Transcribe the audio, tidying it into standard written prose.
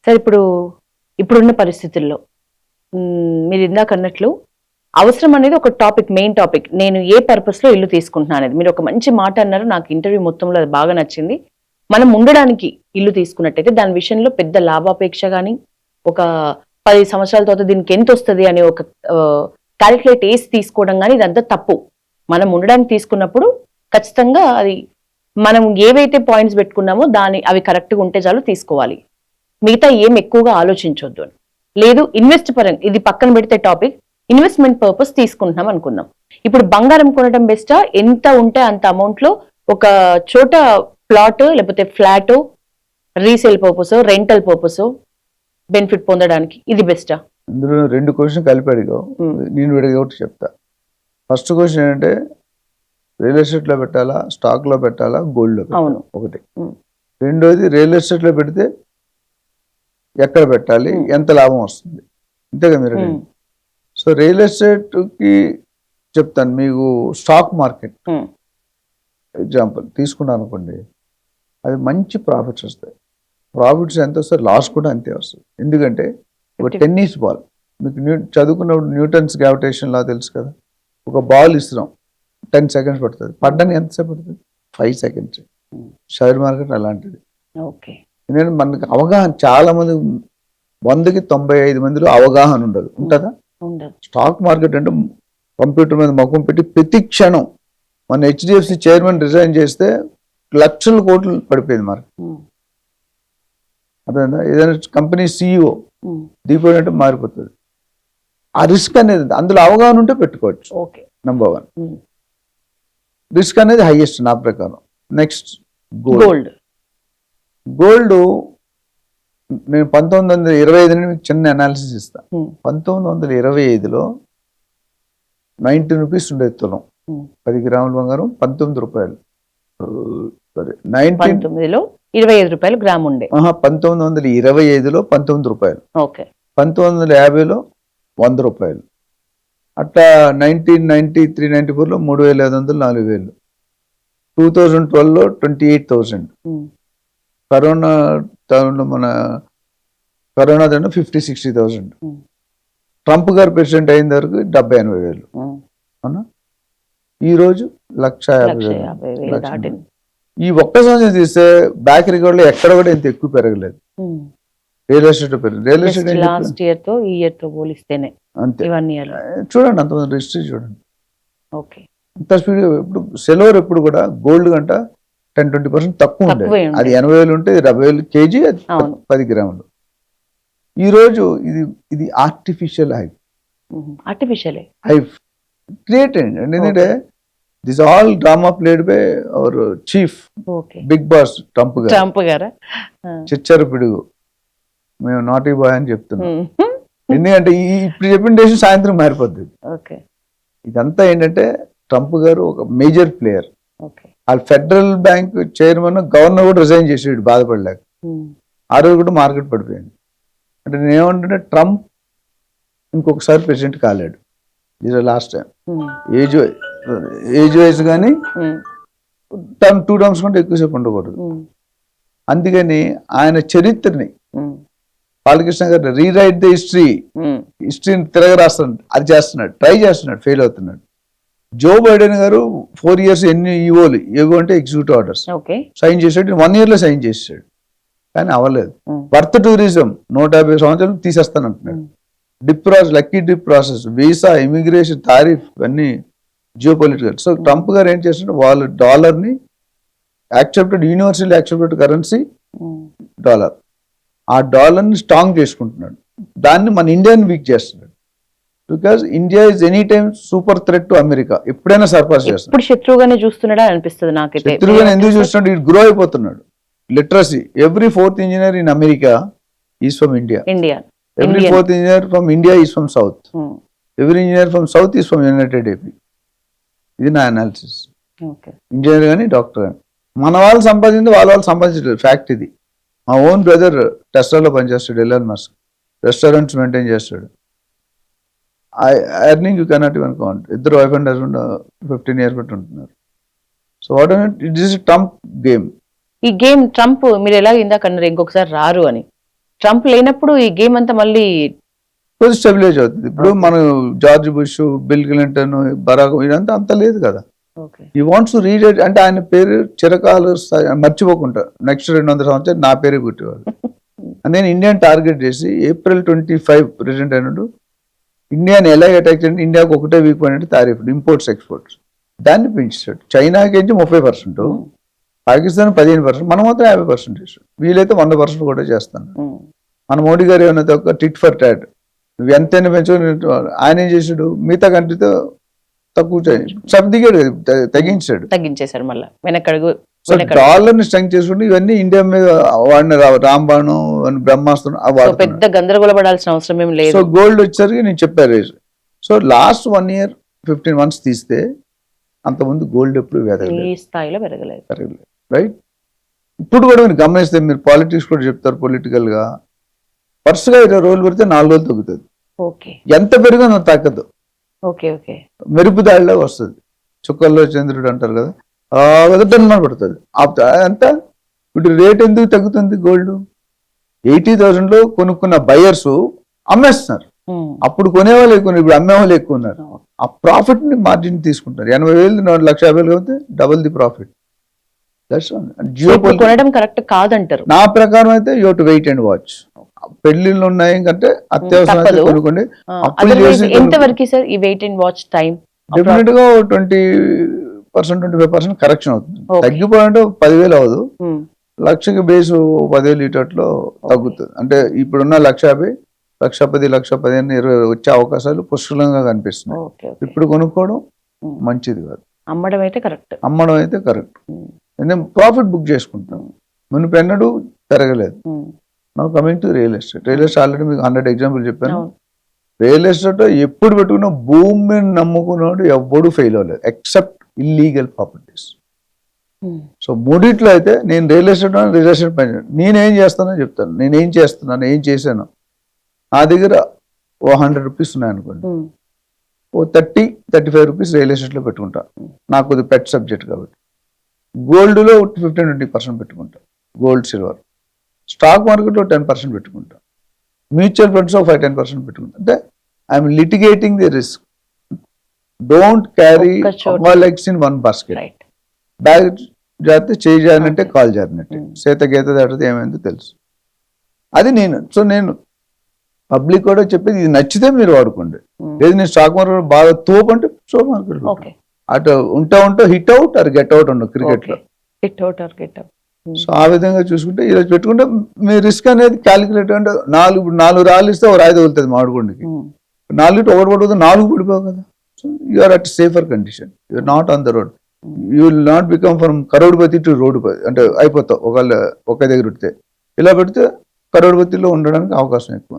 Sir ఇప్పుడున్న పరిస్థితుల్లో మీరు ఇందాక అన్నట్లు అవసరం అనేది ఒక టాపిక్, మెయిన్ టాపిక్. నేను ఏ పర్పస్ లో ఇల్లు తీసుకుంటున్నా అనేది మీరు ఒక మంచి మాట అన్నారు. నాకు ఇంటర్వ్యూ మొత్తంలో అది బాగా నచ్చింది. మనం ఉండడానికి ఇల్లు తీసుకున్నట్టయితే దాని విషయంలో పెద్ద లాభాపేక్ష కానీ, ఒక 10 సంవత్సరాల తర్వాత దీనికి ఎంత వస్తుంది అనే ఒక క్యాలిక్యులేట్ వేసి తీసుకోవడం కానీ ఇదంతా తప్పు. మనం ఉండడానికి తీసుకున్నప్పుడు ఖచ్చితంగా అది మనం ఏవైతే పాయింట్స్ పెట్టుకున్నామో అవి కరెక్ట్గా ఉంటే చాలు తీసుకోవాలి. మిగతా ఏం ఎక్కువగా ఆలోచించొద్దు అని. లేదు ఇన్వెస్ట్ పరంగా ఇది పక్కన పెడితే టాపిక్, ఇన్వెస్ట్మెంట్ పర్పస్ తీసుకుంటున్నాం అనుకుందాం. ఇప్పుడు బంగారం కొనడం బెస్టా, ఎంత ఉంటే అంత అమౌంట్ లో ఒక చోట ప్లాట్ లేకపోతే flat resale purpose, rental purpose benefit పొందడానికి ఇది బెస్టా? ఇందులో 2 క్వశ్చన్ కలిపి అడిగావు. నేను విడిగా ఒకటి చెప్తా. ఫస్ట్ క్వశ్చన్ ఏంటంటే రియల్ ఎస్టేట్ లో పెట్టాలా, స్టాక్ లో పెట్టాలా, గోల్డ్ లో పెట్టాలా? ఒకటి. రెండోది రియల్ ఎస్టేట్ లో పెడితే ఎక్కడ పెట్టాలి, ఎంత లాభం వస్తుంది, అంతేగా మీరు. సో రియల్ ఎస్టేట్ కి చెప్తాను. మీకు స్టాక్ మార్కెట్ ఎగ్జాంపుల్ తీసుకున్నాను అనుకోండి, అది మంచి ప్రాఫిట్స్ వస్తాయి. ప్రాఫిట్స్ ఎంత వస్తాయి, లాస్ కూడా అంతే వస్తుంది. ఎందుకంటే ఒక టెన్నిస్ బాల్ మీకు చదువుకున్నప్పుడు న్యూటన్స్ గ్రావిటేషన్ లా తెలుసు కదా. ఒక బాల్ ఇస్తున్నాం, 10 సెకండ్స్ పడుతుంది, పడ్డానికి ఎంతసేపు పడుతుంది? 5 సెకండ్స్. షేర్ మార్కెట్ అలాంటిది. ఎందుకంటే మనకి అవగాహన చాలా మంది 100కి 95 మందిలో అవగాహన ఉండదు. ఉంటుందా? స్టాక్ మార్కెట్ అంటే కంప్యూటర్ మీద ముఖం పెట్టి ప్రతి క్షణం మన HDFC చైర్మన్ రిజైన్ చేస్తే లక్షల కోట్లు పడిపోయింది మార్కెట్. అర్థమైందా? ఏదైనా కంపెనీ CEO దిగిపోయినట్టు మారిపోతుంది. ఆ రిస్క్ అనేది అందులో అవగాహన ఉంటే పెట్టుకోవచ్చు. నంబర్ 1 రిస్క్ అనేది హైయెస్ట్ నా ప్రకారం. Next gold. నేను 1925 మీకు చిన్న అనాలిసిస్ ఇస్తా. 1925లో 90 రూపీస్ ఉండేది తులం. 10 గ్రాముల బంగారం 19 రూపాయలు. 19లో 25 రూపాయలు గ్రాము ఉండే. 1925లో 19 రూపాయలు. 1950లో 100 రూపాయలు. అట్లా 1993-94లో 3,500, 4,000. 2012లో 28,000. కరోనా టైంలో కరోనా 50,000-60,000. ట్రంప్ గారు ప్రెసిడెంట్ అయిన వరకు 70,000-80,000. అవునా? ఈరోజు 1,50,000. ఈ ఒక్క సంవత్సరం తీస్తే బ్యాక్ రికార్డ్ లో ఎక్కడ కూడా ఇంత ఎక్కువ పెరగలేదు. రియల్ ఎస్టేట్ పెరిగింది. రియల్ ఎస్టేట్ లాస్ట్ ఇయర్ తో ఈ ఇయర్ తో పోలిస్తేనే అంతే. చూడండి అంతమంది హిస్టరీ చూడండి. అంత స్పీడ్. ఇప్పుడు సిల్వర్ ఎప్పుడు కూడా గోల్డ్ కంట 10-20% తక్కువ ఉండేది. అది 80,000 ఉంటే 70,000 కేజీ, అది 10 గ్రాములు. ఈ రోజు ఇది ఆర్టిఫిషియల్ హైప్ క్రియేట్ అయింది. ఎందుకంటే this all drama played by our chief big boss Trump గారు. చిచ్చరు పిడుగు, మేము నాటీ బాయ్ అని చెప్తున్నాం. ఎందుకంటే ఇప్పుడు చెప్పిన డేషన్ సాయంత్రం మారిపోద్ది. ఇదంతా ఏంటంటే ట్రంప్ గారు ఒక మేజర్ ప్లేయర్. వాళ్ళు ఫెడరల్ బ్యాంక్ చైర్మన్, గవర్నర్ కూడా రిజైన్ చేసేడు బాధపడలేక. ఆ రోజు కూడా మార్కెట్ పడిపోయింది. అంటే నేనేమంటే ట్రంప్ ఇంకొకసారి ప్రెసిడెంట్ కాలేడు. ఇది లాస్ట్ టైం. ఏజ్ వైజ్ కానీ 2 టర్మ్స్ కంటే ఎక్కువసేపు ఉండకూడదు. అందుకని ఆయన చరిత్రని బాలకృష్ణ గారు రీరైట్ ద హిస్టరీని తిరగరాస్తున్నాడు. అది చేస్తున్నాడు, ట్రై చేస్తున్నాడు, ఫెయిల్ అవుతున్నాడు. జో బైడెన్ గారు 4 years ఎన్ని ఏవో అంటే ఎగ్జిక్యూటివ్ ఆర్డర్స్ సైన్ చేసాడు. 1 year లో సైన్ చేసాడు, కానీ అవ్వలేదు. బర్త్ టూరిజం 150 సంవత్సరాలు తీసేస్తానంటున్నాడు. Lucky dip process, visa, immigration, tariff, ఇవన్నీ జియో పొలిటికల్. సో ట్రంప్ గారు ఏం చేస్తున్నారు, వాళ్ళు డాలర్ని యూనివర్సల్ యాక్సెప్టెడ్ కరెన్సీ డాలర్, ఆ డాలర్ని స్ట్రాంగ్ చేసుకుంటున్నాడు. దాన్ని మన ఇండియాని వీక్ చేస్తున్నాడు. Because India is any time super threat to America. ఎప్పుడైనా సర్పాస్ చేస్తున్నాడు. శత్రువుగానే చూస్తున్నాడా అనిపిస్తుంది నాకు. శత్రువుగానే ఎందుకు చూస్తున్నాడు? ఇటు గ్రో అయిపోతున్నాడు. Literacy, every 4th engineer in America is from India. Every 4th engineer from India is from South. Every engineer from South is from United AP. ఇది నా అనాలిసిస్. ఇంజనీర్ కానీ డాక్టర్ కానీ మన వాళ్ళు సంపాదించి వాళ్ళు సంపాదించలేదు. ఫ్యాక్ట్ ఇది. మా ఓన్ బ్రదర్ టెస్లాలో పనిచేస్తాడు, ఎలాన్ మస్క్. రెస్టారెంట్స్ మెయింటైన్ చేస్తాడు. Earning you cannot even count. ఇద్దరు వైఫ్ అండ్ హస్బెండ్ 15 years బట్టి ఉంటున్నారు. So what it is Trump game. ఈ గేమ్ ట్రంప్ మీరు ఎలా ఇందాక అన్నారు ఇంకొకసారి రారు అని. ట్రంప్ లేనప్పుడు ఈ గేమ్ అంతా మళ్ళీ కొంచెం స్టెబిలైజ్ అవుతుంది. ఇప్పుడు మనం George Bush, Bill Clinton, Barack ఇదంతా అంత లేదు కదా. ఈ వాంట్స్ టు రీడ్ అంటే ఆయన పేరు చిరకాలు మర్చిపోకుండా నెక్స్ట్ 200 సంవత్సరాలు నా పేరే పెట్టేవాళ్ళు. నేను ఇండియాని టార్గెట్ చేసి April 25 ప్రెసిడెంట్ అయినట్టు ఇండియాని ఎలా అటాక్ చేయండి, ఇండియాకు ఒకటే weak point tariff, imports exports దాన్ని పెంచాడు. చైనాకి నుంచి 30%, పాకిస్తాన్ 15%, మనం మాత్రం 50% వీలైతే 100% కూడా చేస్తాను. మన మోడీ గారు ఏమైనా ఒక టిట్ ఫర్ టాట్, నువ్వు ఎంతైనా పెంచుకొని ఆయన ఏం చేసాడు, మిగతా కంట్రీతో తక్కువ సబ్దిగాడు, తగ్గించేశాడు మళ్ళీ వెనకడుగు. సో డాలర్ ని స్ట్రెంగ్ చేసుకుంటే ఇవన్నీ ఇండియా మీద వాడిన రాంబాణం, బ్రహ్మాస్త్రం పెద్ద గందరగోళ పడాల్సిన అవసరం ఏం లేదు. సో గోల్డ్ వచ్చేసరికి నేను చెప్పాను. సో లాస్ట్ 1 year 15 months తీస్తే అంతకుముందు గోల్డ్ ఎప్పుడు ఈ స్థాయిలో పెరగలేదు. రైట్. ఇప్పుడు కూడా మీరు గమనిస్తే, మీరు పాలిటిక్స్ కూడా చెప్తారు, పొలిటికల్ గా వరుసగా 20 రోజులు పెడితే 4 రోజులు తగ్గుతుంది. ఎంత పెరిగిందో అంత తగ్గదు. మెరుపు దాడిలో వస్తుంది, చుక్కల్లో చంద్రుడు అంటారు కదా, పడుతుంది అంతా. ఇప్పుడు రేట్ ఎందుకు తగ్గుతుంది? గోల్డ్ 80,000 కొనుక్కున్న బయర్స్ అమ్మేస్తున్నారు. అప్పుడు కొనేవాళ్ళు ఎక్కువ, ఇప్పుడు అమ్మేవాళ్ళు ఎక్కువ ఉన్నారు. ఆ ప్రాఫిట్ ని మార్జిన్ తీసుకుంటారు. 80,000 1,50,000 అవుతే డబుల్ ది ప్రాఫిట్. కరెక్ట్ కాదంటారు నా ప్రకారం అయితే. You to wait and watch. పెళ్లిళ్ళు ఉన్నాయి కంటే అత్యవసరం కొనుక్కోండి. డెఫినెట్ గా 20% 25% కరెక్షన్ అవుతుంది. తగ్గిపోయాలంటే 10,000 అవ్వదు, లక్షకి బేసు 10,000 ఇటట్లో తగ్గుతుంది. అంటే ఇప్పుడున్న 1,50,000, 1,10,000, 1,15,000, 20 వచ్చే అవకాశాలు పుష్కలంగా కనిపిస్తున్నాయి. ఇప్పుడు కొనుక్కోవడం మంచిది కాదు, అమ్మడం అయితే కరెక్ట్. ప్రాఫిట్ బుక్ చేసుకుంటాం. మునుపు ఎన్నడూ పెరగలేదు. Now coming to real estate. Already మీకు 100 ఎగ్జాంపుల్ చెప్పాను. రియల్ ఎస్టేట్ ఎప్పుడు పెట్టుకున్న భూమిని నమ్ముకున్నాడు ఎవ్వడు ఫెయిల్ అవ్వలేదు, ఎక్సెప్ట్ ఇల్లీగల్ ప్రాపర్టీస్. సో మూడిట్లో అయితే నేను రియల్ ఎస్టేట్ పని నేనేం చేస్తానో చెప్తాను. నేనేం చేస్తున్నాను, ఏం చేశాను. నా దగ్గర 100 రూపీస్ ఉన్నాయి అనుకోండి, 30-35 రూపీస్ రియల్ ఎస్టేట్లో పెట్టుకుంటా. నాకు కొద్దిగా పెట్ సబ్జెక్ట్ కాబట్టి. గోల్డ్లో 15-20% పెట్టుకుంటా, గోల్డ్ సిల్వర్. స్టాక్ మార్కెట్లో 10% పెట్టుకుంటా. మ్యూచువల్ ఫండ్స్ 5-10% పెట్టుకుంటా. అంటే I'm litigating the risk. Don't carry all eggs in one basket. Bag జారితే చేయి జారినట్టే, కాల్ జారినట్టే, చేత గీత దాటితే ఏమైందో తెలుసు. అది నేను పబ్లిక్ కూడా చెప్పేది, ఇది నచ్చితే మీరు వాడుకోండి. లేదు నేను స్టాక్ మార్కెట్ బాగా తోపంటే స్టాక్ మార్కెట్ అటు ఉంటా hit out or get out ఉండవు క్రికెట్ లో. సో ఆ విధంగా చూసుకుంటే ఈరోజు పెట్టుకుంటే మీ రిస్క్ అనేది క్యాలిక్యులేట్. అంటే 4 రాళ్ళు ఇస్తే ఒక రాయి తగులుతుంది మామిడికొండకి, 4 ఒకటి పడుతుంది, 4 పడిపోవు కదా. So you're at safer condition, you're not on the road. You will not become from crorepati to రోడ్డుపతి. అంటే అయిపోతావు ఒకవేళ ఒకే దగ్గర పెడితే. ఇలా పెడితే కరోడ్పతిలో ఉండడానికి అవకాశం ఎక్కువ.